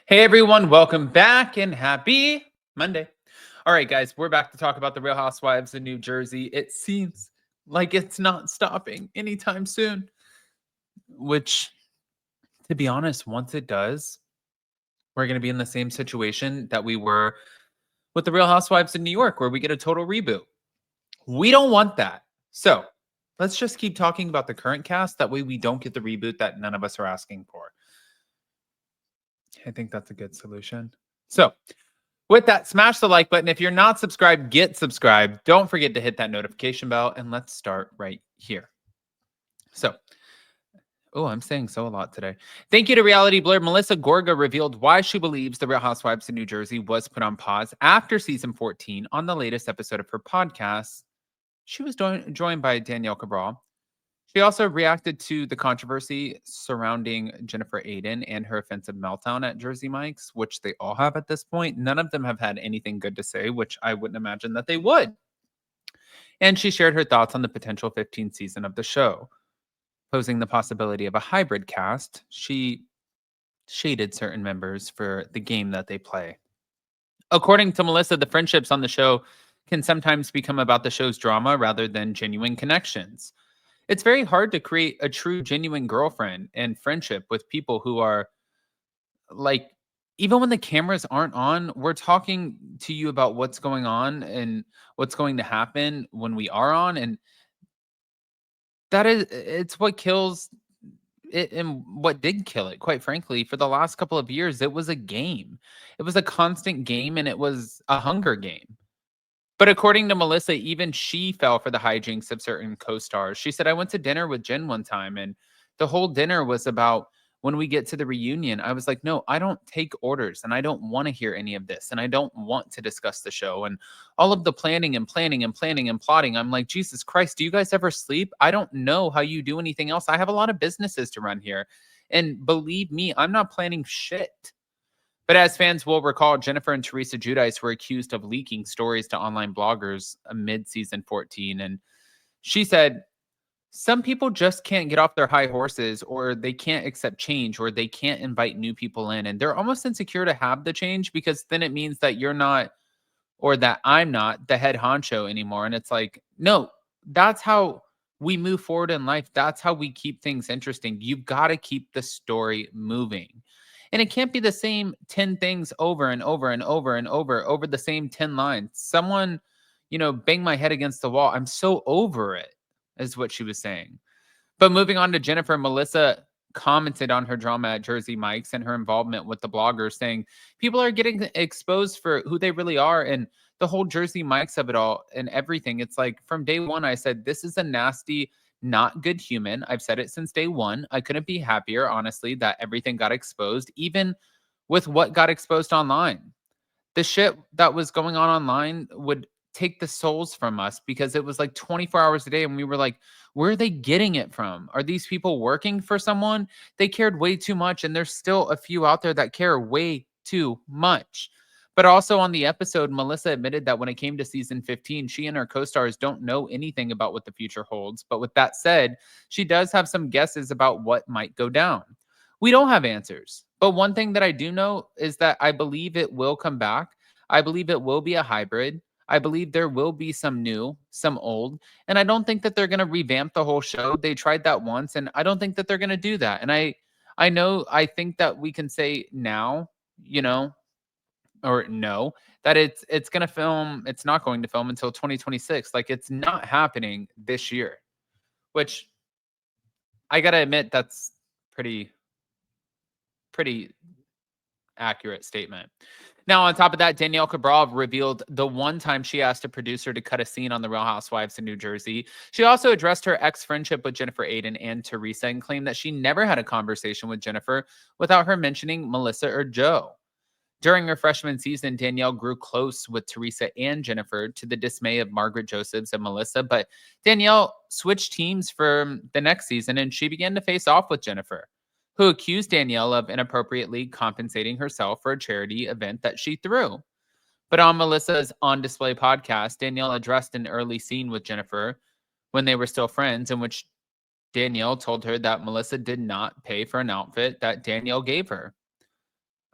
Hey everyone, welcome back and happy Monday. All right, guys, we're back to talk about the Real Housewives of New Jersey. It seems like it's not stopping anytime soon, which, to be honest, once it does, we're going to be in the same situation that we were with the Real Housewives in New York, where we get a total reboot. We don't want that. So let's just keep talking about the current cast. That way we don't get the reboot that none of us are asking for. I think that's a good solution. So, with that, smash the like button. If you're not subscribed, get subscribed. Don't forget to hit that notification bell, and let's start right here. So, I'm saying so a lot today. Thank you to Reality Blur. Melissa Gorga revealed why she believes The Real Housewives of New Jersey was put on pause after season 14 on the latest episode of her podcast. She was joined by Danielle Cabral. She also reacted to the controversy surrounding Jennifer Aydin and her offensive meltdown at Jersey Mike's, which they all have at this point. None of them have had anything good to say, which I wouldn't imagine that they would. And she shared her thoughts on the potential 15th season of the show, posing the possibility of a hybrid cast. She shaded certain members for the game that they play. According to Melissa, the friendships on the show can sometimes become about the show's drama rather than genuine connections. It's very hard to create a true, genuine girlfriend and friendship with people who are like, even when the cameras aren't on, we're talking to you about what's going on and what's going to happen when we are on. And it's what kills it and what did kill it, quite frankly. For the last couple of years, it was a game. It was a constant game and it was a hunger game. But according to Melissa, even she fell for the hijinks of certain co-stars. She said, I went to dinner with Jen one time, and the whole dinner was about when we get to the reunion. I was like, no, I don't take orders, and I don't want to hear any of this, and I don't want to discuss the show. And all of the planning and planning and planning and plotting. I'm like, Jesus Christ, do you guys ever sleep? I don't know how you do anything else. I have a lot of businesses to run here. And believe me, I'm not planning shit. But as fans will recall, Jennifer and Teresa Giudice were accused of leaking stories to online bloggers mid season 14. And she said, some people just can't get off their high horses, or they can't accept change, or they can't invite new people in. And they're almost insecure to have the change because then it means that you're not, or that I'm not the head honcho anymore. And it's like, no, that's how we move forward in life. That's how we keep things interesting. You've got to keep the story moving. And it can't be the same 10 things over and over and over and over the same 10 lines. Someone, bang my head against the wall. I'm so over it, is what she was saying. But moving on to Jennifer, Melissa commented on her drama at Jersey Mike's and her involvement with the bloggers, saying people are getting exposed for who they really are and the whole Jersey Mike's of it all and everything. It's like from day one, I said, this is a nasty, not good human. I've said it since day one. I couldn't be happier, honestly, that everything got exposed, even with what got exposed online. The shit that was going on online would take the souls from us because it was like 24 hours a day. And we were like, where are they getting it from? Are these people working for someone? They cared way too much. And there's still a few out there that care way too much. But also on the episode, Melissa admitted that when it came to season 15, she and her co-stars don't know anything about what the future holds. But with that said, she does have some guesses about what might go down. We don't have answers. But one thing that I do know is that I believe it will come back. I believe it will be a hybrid. I believe there will be some new, some old. And I don't think that they're going to revamp the whole show. They tried that once, and I don't think that they're going to do that. And I think that we can say now, or no, that it's going to film. It's not going to film until 2026. Like, it's not happening this year, which I got to admit, that's pretty accurate statement. Now, on top of that, Danielle Cabral revealed the one time she asked a producer to cut a scene on The Real Housewives in New Jersey. She also addressed her ex-friendship with Jennifer Aydin and Teresa and claimed that she never had a conversation with Jennifer without her mentioning Melissa or Joe. During her freshman season, Danielle grew close with Teresa and Jennifer to the dismay of Margaret Josephs and Melissa, but Danielle switched teams for the next season and she began to face off with Jennifer, who accused Danielle of inappropriately compensating herself for a charity event that she threw. But on Melissa's On Display podcast, Danielle addressed an early scene with Jennifer when they were still friends, in which Danielle told her that Melissa did not pay for an outfit that Danielle gave her.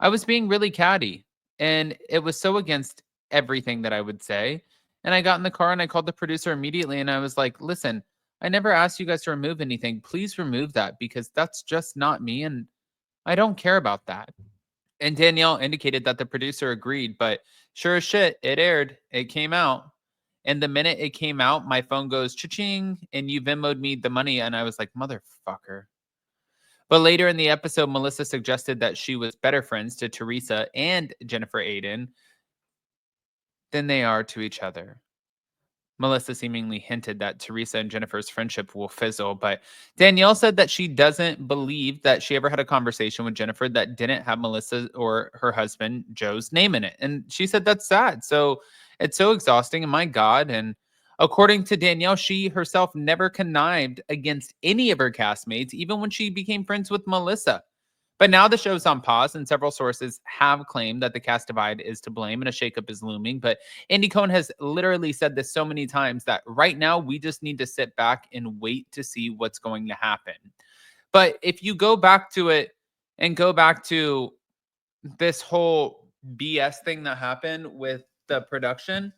I was being really catty, and it was so against everything that I would say. And I got in the car and I called the producer immediately and I was like, "Listen, I never asked you guys to remove anything. Please remove that because that's just not me and I don't care about that." And Danielle indicated that the producer agreed, but sure as shit, it aired. It came out. And the minute it came out, my phone goes cha-ching and you Venmoed me the money. And I was like, motherfucker. But later in the episode, Melissa suggested that she was better friends to Teresa and Jennifer Aiden than they are to each other. Melissa seemingly hinted that Teresa and Jennifer's friendship will fizzle, but Danielle said that she doesn't believe that she ever had a conversation with Jennifer that didn't have Melissa or her husband Joe's name in it. And she said that's sad. So it's so exhausting. And my God. And according to Danielle, she herself never connived against any of her castmates, even when she became friends with Melissa. But now the show's on pause, and several sources have claimed that the cast divide is to blame and a shakeup is looming. But Andy Cohen has literally said this so many times that right now we just need to sit back and wait to see what's going to happen. But if you go back to it and go back to this whole BS thing that happened with the production,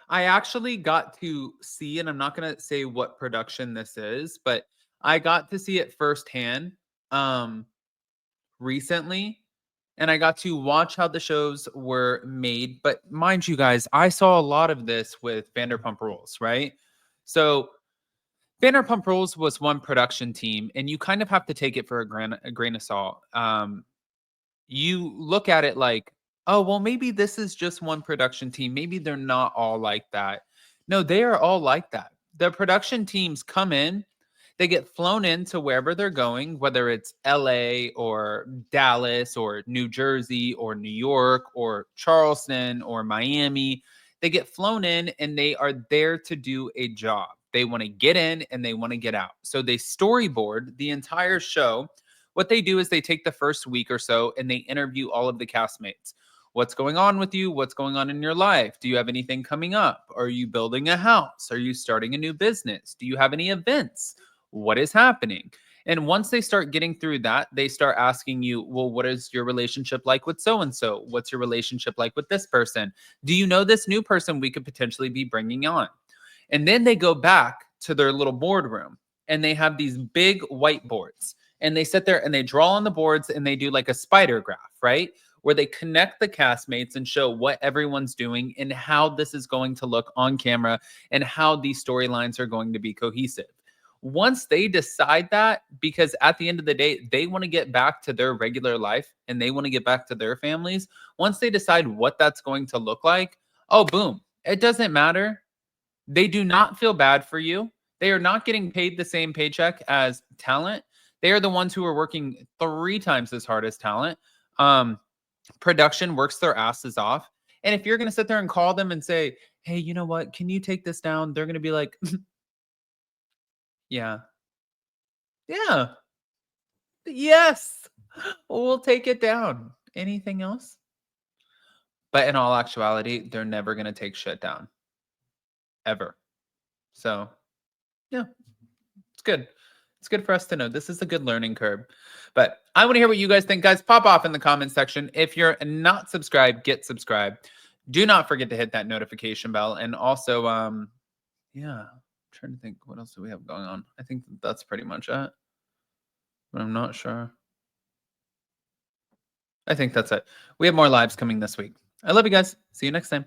I actually got to see, and I'm not going to say what production this is, but I got to see it firsthand. Recently, and I got to watch how the shows were made. But mind you guys, I saw a lot of this with Vanderpump Rules, right? So Vanderpump Rules was one production team, and you kind of have to take it for a grain of salt. You look at it like, oh, well, maybe this is just one production team. Maybe they're not all like that. No, they are all like that. The production teams come in, they get flown into wherever they're going, whether it's LA or Dallas or New Jersey or New York or Charleston or Miami. They get flown in and they are there to do a job. They want to get in and they want to get out. So they storyboard the entire show. What they do is they take the first week or so and they interview all of the castmates. What's going on with you? What's going on in your life? Do you have anything coming up? Are you building a house? Are you starting a new business? Do you have any events? What is happening? And once they start getting through that, they start asking you, well, what is your relationship like with so and so? What's your relationship like with this person? Do you know this new person we could potentially be bringing on? And then they go back to their little boardroom and they have these big whiteboards and they sit there and they draw on the boards and they do like a spider graph, right? Where they connect the castmates and show what everyone's doing and how this is going to look on camera and how these storylines are going to be cohesive. Once they decide that, because at the end of the day, they want to get back to their regular life and they want to get back to their families. Once they decide what that's going to look like, oh, boom, it doesn't matter. They do not feel bad for you. They are not getting paid the same paycheck as talent. They are the ones who are working 3 times as hard as talent. Production works their asses off. And if you're going to sit there and call them and say, hey, you know what? Can you take this down? They're going to be like, yeah, yeah, yes, we'll take it down. Anything else? But in all actuality, they're never going to take shit down ever. So, yeah. It's good. It's good for us to know. This is a good learning curve. But I want to hear what you guys think. Guys, pop off in the comment section. If you're not subscribed, get subscribed. Do not forget to hit that notification bell. And also, yeah, I'm trying to think what else do we have going on. I think that's pretty much it. But I'm not sure. I think that's it. We have more lives coming this week. I love you guys. See you next time.